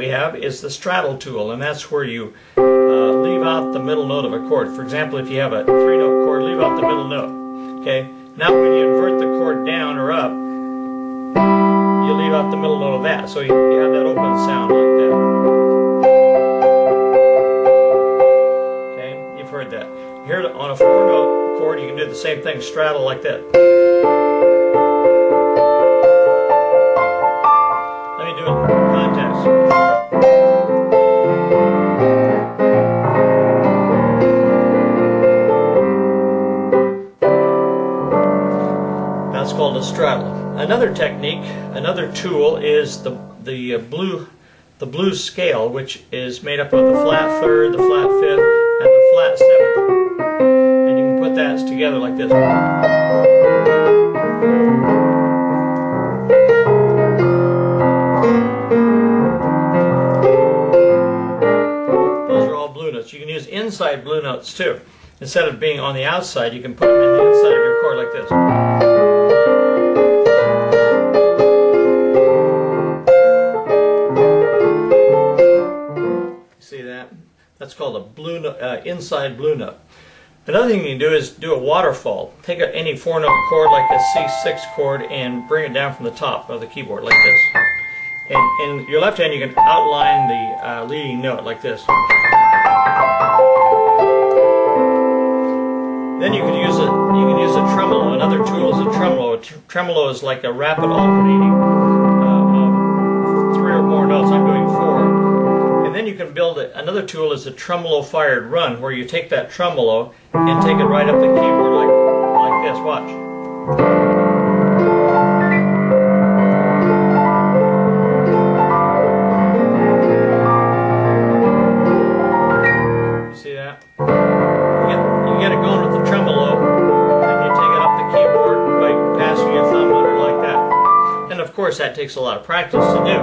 we have is the straddle tool, and that's where you leave out the middle note of a chord. For example, if you have a 3-note chord, leave out the middle note. Okay. Now, when you invert the chord down or up, you leave out the middle note of that, so you have that open sound like that. Okay, you've heard that. Here on a 4-note chord, you can do the same thing, straddle like that. Let me do it in context. That's called a straddle. Another technique, another tool is the blue scale, which is made up of the flat third, the flat fifth, and the flat seventh. And you can put that together like this. Those are all blue notes. You can use inside blue notes too. Instead of being on the outside, you can put them in the inside of your chord like this. See that? That's called a blue inside blue note. Another thing you can do is do a waterfall. Take any 4-note chord like a C6 chord and bring it down from the top of the keyboard like this. And in your left hand you can outline the leading note like this. Then you can use a tremolo. Another tool is a tremolo. Tremolo is like a rapid alternating of 3 or more notes. I'm doing 4. And then you can can build another tool is a tremolo fired run, where you take that tremolo and take it right up the keyboard like this. Watch. You see that? You get it going with the tremolo, and you take it up the keyboard by passing your thumb under like that. And of course, that takes a lot of practice to do.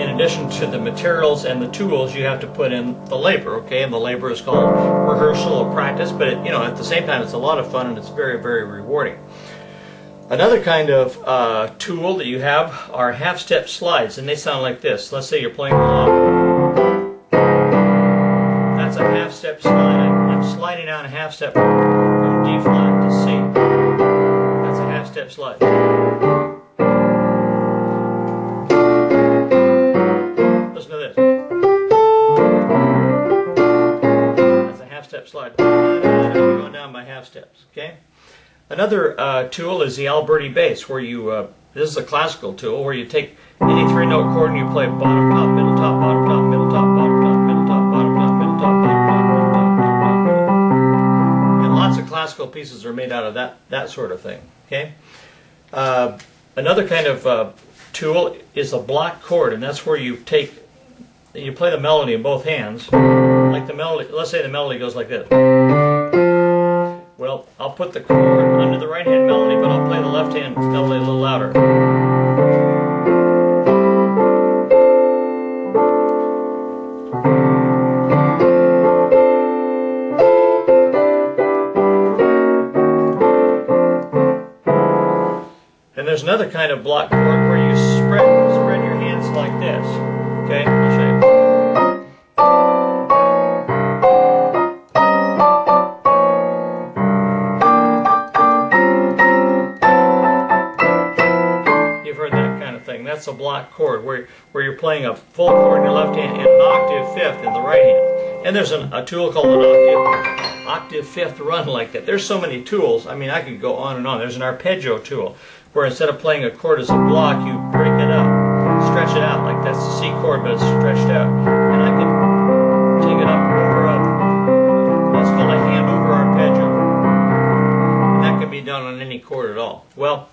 In addition to the materials and the tools, you have to put in the labor, okay? And the labor is called rehearsal or practice, but at the same time, it's a lot of fun and it's very, very rewarding. Another kind of tool that you have are half-step slides, and they sound like this. Let's say you're playing along. That's a half-step slide. I'm sliding down a half-step from D flat to C. That's a half-step slide. Listen to this. That's a half-step slide. Going down by half steps. Okay. Another tool is the Alberti Base, where you this is a classical tool where you take any three-note chord and you play bottom, top, middle, top, bottom, top, middle, top, bottom, top, middle, top, bottom, top, middle, top, bottom, top, middle, top, bottom, top, middle. And lots of classical pieces are made out of that sort of thing. Okay. Another kind of tool is a block chord, and that's where you play the melody in both hands. Like the melody, let's say the melody goes like this. Well, I'll put the chord under the right hand melody, but I'll play the left hand melody a little louder. And there's another kind of block chord where you spread your hands like this. Okay, I'll show you. You've heard that kind of thing. That's a block chord where you're playing a full chord in your left hand and an octave fifth in the right hand. And there's a tool called an octave fifth run like that. There's so many tools. I mean, I could go on and on. There's an arpeggio tool where instead of playing a chord as a block, you break it up, stretch it out. Like that's the C chord, but it's stretched out. And I can take it up over that's called a hand over arpeggio. And that can be done on any chord at all. Well,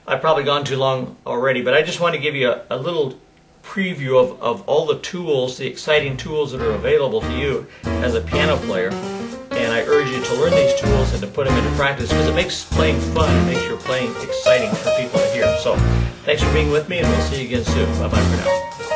I've probably gone too long already, but I just want to give you a little preview of all the tools, the exciting tools that are available to you as a piano player. And I urge you to learn these tools and to put them into practice, because it makes playing fun and makes your playing exciting for people to hear. So, thanks for being with me, and we'll see you again soon. Bye-bye for now.